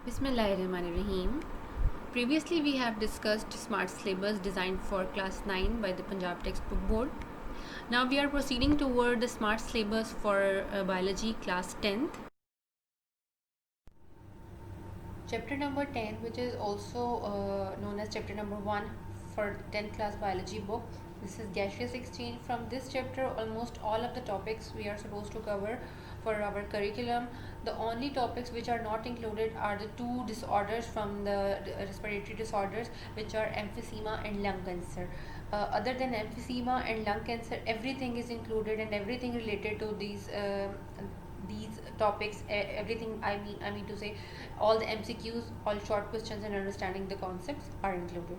Bismillahirrahmanirrahim. Previously, we have discussed smart syllabus designed for class 9 by the Punjab Textbook Board. Now we are proceeding toward the smart syllabus for biology class 10th. Chapter number 10, which is also known as chapter number 1 for 10th class biology book. This is gaseous exchange. From this chapter, almost all of the topics we are supposed to cover for our curriculum. The only topics which are not included are the two disorders from the respiratory disorders, which are emphysema and lung cancer. Other than emphysema and lung cancer, everything is included, and everything related to these topics, everything I mean to say, all the MCQs, all short questions and understanding the concepts are included.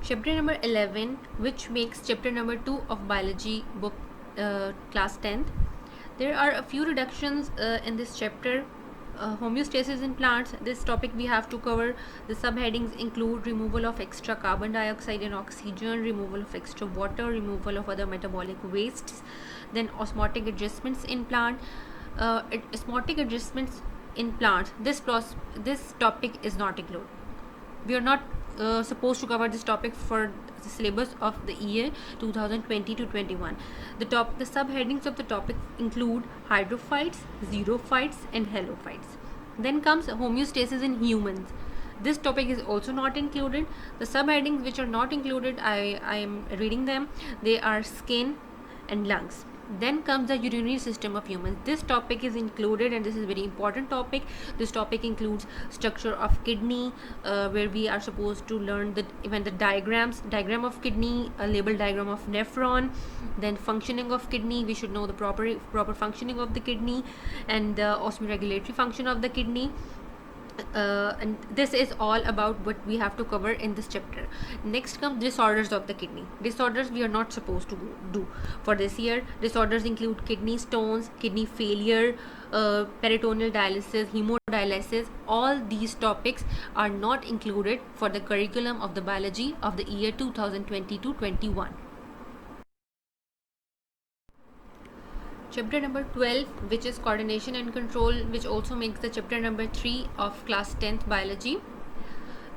Chapter number 11, which makes chapter number 2 of biology book class 10th. There are a few reductions in this chapter. Homeostasis in plants, this topic we have to cover. The subheadings include removal of extra carbon dioxide and oxygen, removal of extra water, removal of other metabolic wastes, then osmotic adjustments in plant. Osmotic adjustments in plants, this topic is not included. We are not supposed to cover this topic for the syllabus of the year 2020 to 21. The subheadings of the topic include hydrophytes, xerophytes, and halophytes. Then comes homeostasis in humans. This topic is also not included. The subheadings which are not included, I am reading them. They are skin and lungs. Then comes the urinary system of humans. This topic is included, and this is a very important topic. This topic includes structure of kidney, where we are supposed to learn the diagram of kidney, a label diagram of nephron, then functioning of kidney. We should know the proper functioning of the kidney and the osmoregulatory function of the kidney. And this is all about what we have to cover in this chapter. Next comes disorders of the kidney. Disorders we are not supposed to do for this year. Disorders include kidney stones, kidney failure, peritoneal dialysis, hemodialysis. All these topics are not included for the curriculum of the biology of the year 2020 to 21. Chapter number 12, which is coordination and control, which also makes the chapter number 3 of class 10th biology.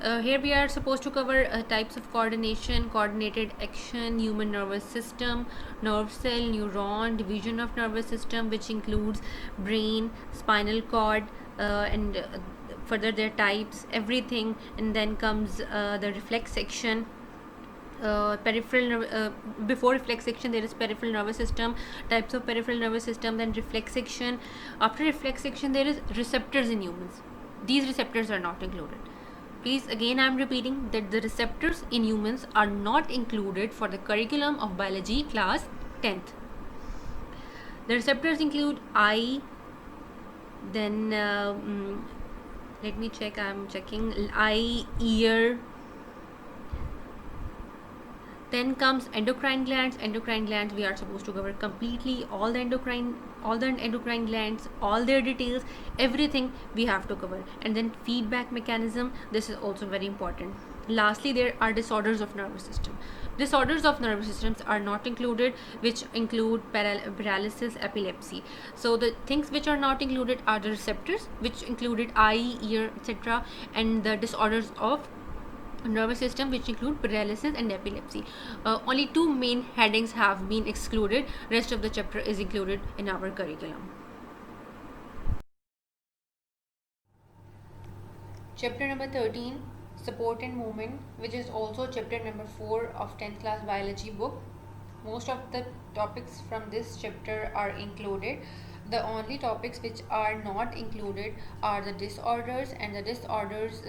Here we are supposed to cover types of coordination, coordinated action, human nervous system, nerve cell, neuron, division of nervous system, which includes brain, spinal cord, and further their types, everything. And then comes the reflex section. Before reflex section there is peripheral nervous system, types of peripheral nervous system, then reflex section. After reflex section there is receptors in humans. These receptors are not included. Please, again I am repeating that the receptors in humans are not included for the curriculum of biology class 10th. The receptors include eye, then let me check, I am checking eye, ear. Then comes endocrine glands. Endocrine glands we are supposed to cover completely, all the endocrine glands, all their details, everything we have to cover. And then feedback mechanism, this is also very important. Lastly, there are disorders of nervous system. Disorders of nervous systems are not included, which include paralysis, epilepsy. So the things which are not included are the receptors, which included eye, ear, etc., and the disorders of nervous system, which include paralysis and epilepsy. Only two main headings have been excluded. Rest of the chapter is included in our curriculum. Chapter number 13, support and movement, which is also chapter number 4 of 10th class biology book. Most of the topics from this chapter are included. The only topics which are not included are the disorders, and the disorders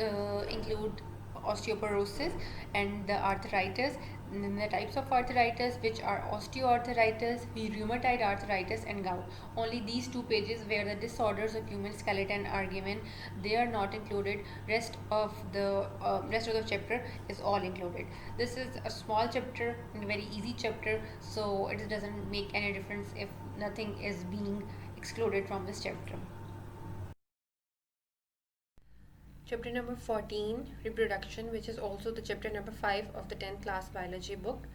include osteoporosis and the arthritis, and then the types of arthritis, which are osteoarthritis, rheumatoid arthritis, and gout. Only these two pages where the disorders of human skeleton are given, they are not included. Rest of the chapter is all included. This is a small chapter and a very easy chapter, so it doesn't make any difference if nothing is being excluded from this chapter. Chapter number 14, Reproduction, which is also the chapter number 5 of the 10th class biology book.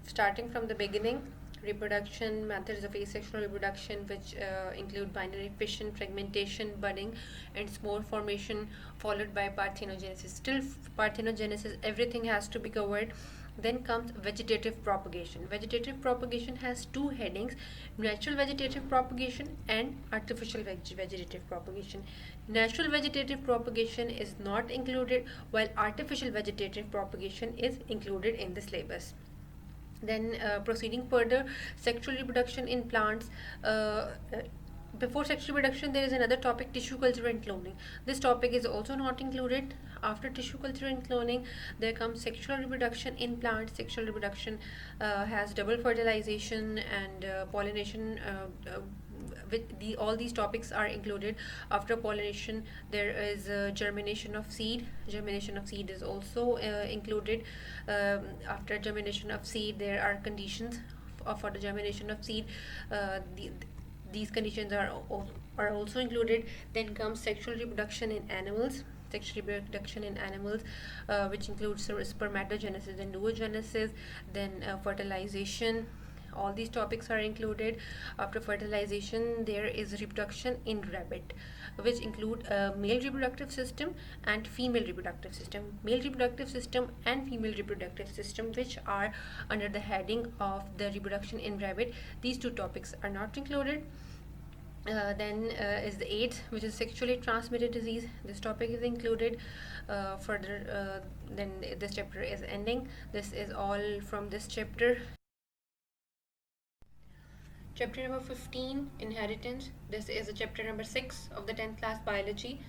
Starting from the beginning, reproduction, methods of asexual reproduction, which include binary fission, fragmentation, budding, and spore formation, followed by parthenogenesis. Still, parthenogenesis, everything has to be covered. Then comes vegetative propagation. Vegetative propagation has two headings: natural vegetative propagation and artificial vegetative propagation. Natural vegetative propagation is not included, while artificial vegetative propagation is included in the syllabus. Then proceeding further, sexual reproduction in plants. Before sexual reproduction, there is another topic, tissue culture and cloning. This topic is also not included. After tissue culture and cloning, there comes sexual reproduction in plants. Sexual reproduction has double fertilization and pollination. All these topics are included. After pollination, there is germination of seed. Germination of seed is also included. After germination of seed, there are conditions for the germination of seed. These conditions are also included. Then comes sexual reproduction in animals. Sexual reproduction in animals, which includes spermatogenesis and oogenesis. Then fertilization. All these topics are included. After fertilization, there is reproduction in rabbit, which include male reproductive system and female reproductive system. Male reproductive system and female reproductive system, which are under the heading of the reproduction in rabbit. These two topics are not included. Then is the AIDS, which is sexually transmitted disease. This topic is included. Further, then this chapter is ending. This is all from this chapter. Chapter number 15, Inheritance. This is a chapter number 6 of the 10th class biology.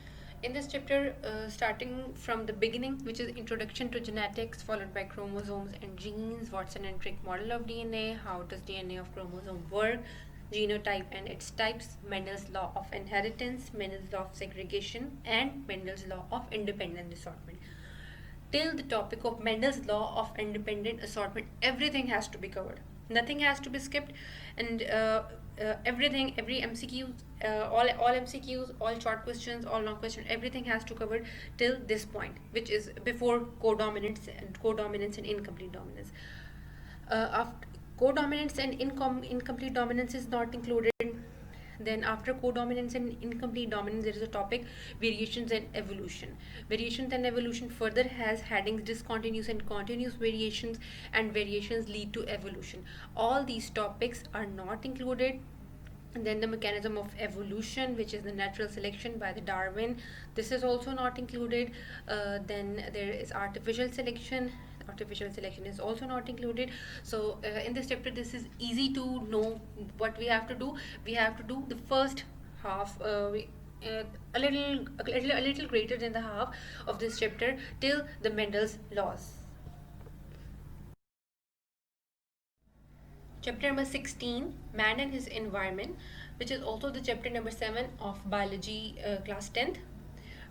In this chapter, starting from the beginning, which is Introduction to Genetics, followed by Chromosomes and Genes, Watson and Crick model of DNA, how does DNA of chromosome work, genotype and its types, Mendel's law of inheritance, Mendel's law of segregation, and Mendel's law of independent assortment. Till the topic of Mendel's law of independent assortment, everything has to be covered. Nothing has to be skipped, and everything, every MCQ, all MCQs, all short questions, all long questions, everything has to cover till this point, which is before codominance and incomplete dominance. After codominance and incomplete dominance is not included. Then after codominance and incomplete dominance, there is a topic, variations and evolution. Variations and evolution further has headings, discontinuous and continuous variations, and variations lead to evolution. All these topics are not included. And then the mechanism of evolution, which is the natural selection by the Darwin. This is also not included. Then there is artificial selection. Artificial selection is also not included. So in this chapter, this is easy to know what we have to do. We have to do the first half. A little greater than the half of this chapter till the Mendel's laws. Chapter number 16, Man and His Environment, which is also the chapter number 7 of biology class 10th.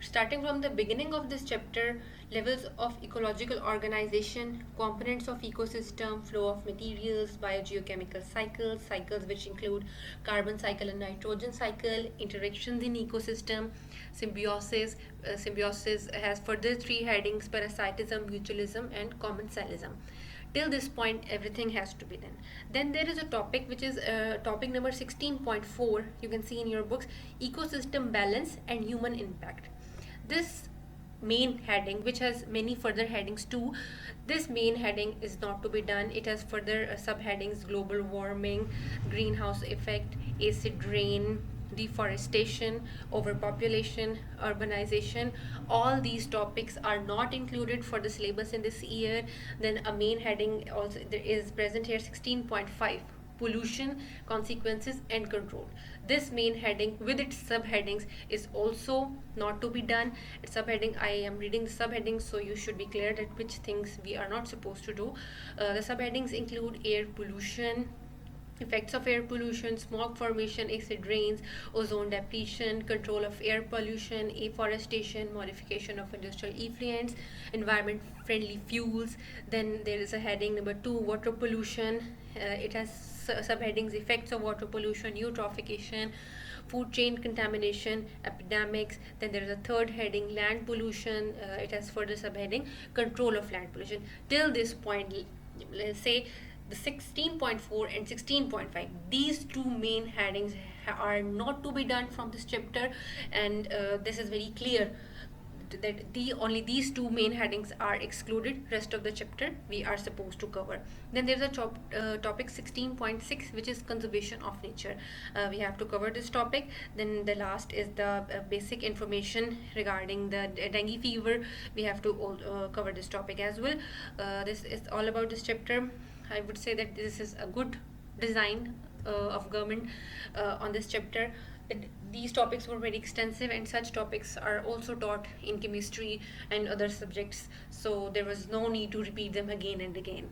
Starting from the beginning of this chapter, levels of ecological organization, components of ecosystem, flow of materials, biogeochemical cycles which include carbon cycle and nitrogen cycle, interactions in ecosystem, symbiosis. Symbiosis has further three headings: parasitism, mutualism, and commensalism. Till this point, everything has to be done. Then there is a topic which is topic number 16.4. You can see in your books, ecosystem balance and human impact. This main heading, which has many further headings too, this main heading is not to be done. It has further subheadings: global warming, greenhouse effect, acid rain, deforestation, overpopulation, urbanization. All these topics are not included for the syllabus in this year. Then a main heading also there is present here, 16.5, pollution, consequences and control. This main heading with its subheadings is also not to be done. Subheading, I am reading the subheadings, so you should be clear that which things we are not supposed to do. The subheadings include air pollution, effects of air pollution, smog formation, acid rains, ozone depletion, control of air pollution, afforestation, modification of industrial effluents, environment friendly fuels. Then there is a heading number 2, water pollution. It has subheadings: effects of water pollution, eutrophication, food chain contamination, epidemics. Then there is a third heading, land pollution. It has further subheading, control of land pollution. Till this point, let's say the 16.4 and 16.5, these two main headings are not to be done from this chapter, and this is very clear that only these two main headings are excluded. Rest of the chapter we are supposed to cover. Then there's a topic 16.6, which is conservation of nature. We have to cover this topic. Then the last is the basic information regarding the dengue fever. We have to cover this topic as well. This is all about this chapter. I would say that this is a good design of government on this chapter. These topics were very extensive, and such topics are also taught in chemistry and other subjects, so there was no need to repeat them again and again.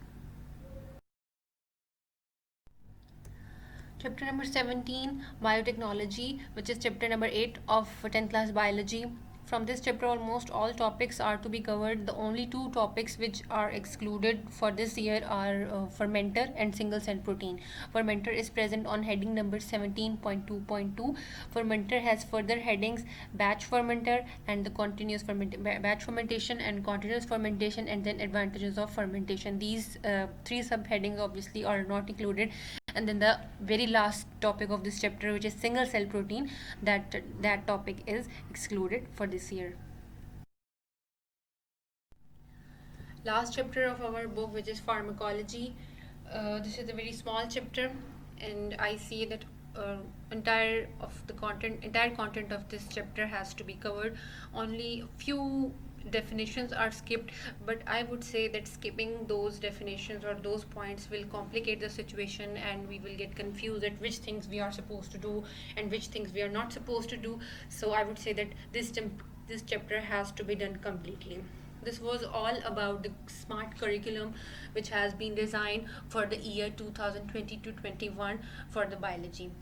Chapter number 17, Biotechnology, which is chapter number 8 of 10th class biology. From this chapter, almost all topics are to be covered. The only two topics which are excluded for this year are fermenter and single cell protein. Fermenter is present on heading number 17.2.2. Fermenter has further headings: batch fermenter and the continuous batch fermentation and continuous fermentation, and then advantages of fermentation. These three subheadings obviously are not included. And then the very last topic of this chapter, which is single cell protein, that topic is excluded for this year. Last chapter of our book, which is pharmacology. This is a very small chapter, and I see that entire content of this chapter has to be covered. Only few definitions are skipped, but I would say that skipping those definitions or those points will complicate the situation, and we will get confused at which things we are supposed to do and which things we are not supposed to do. So I would say that this chapter has to be done completely. This was all about the smart curriculum which has been designed for the year 2020 to 21 for the biology.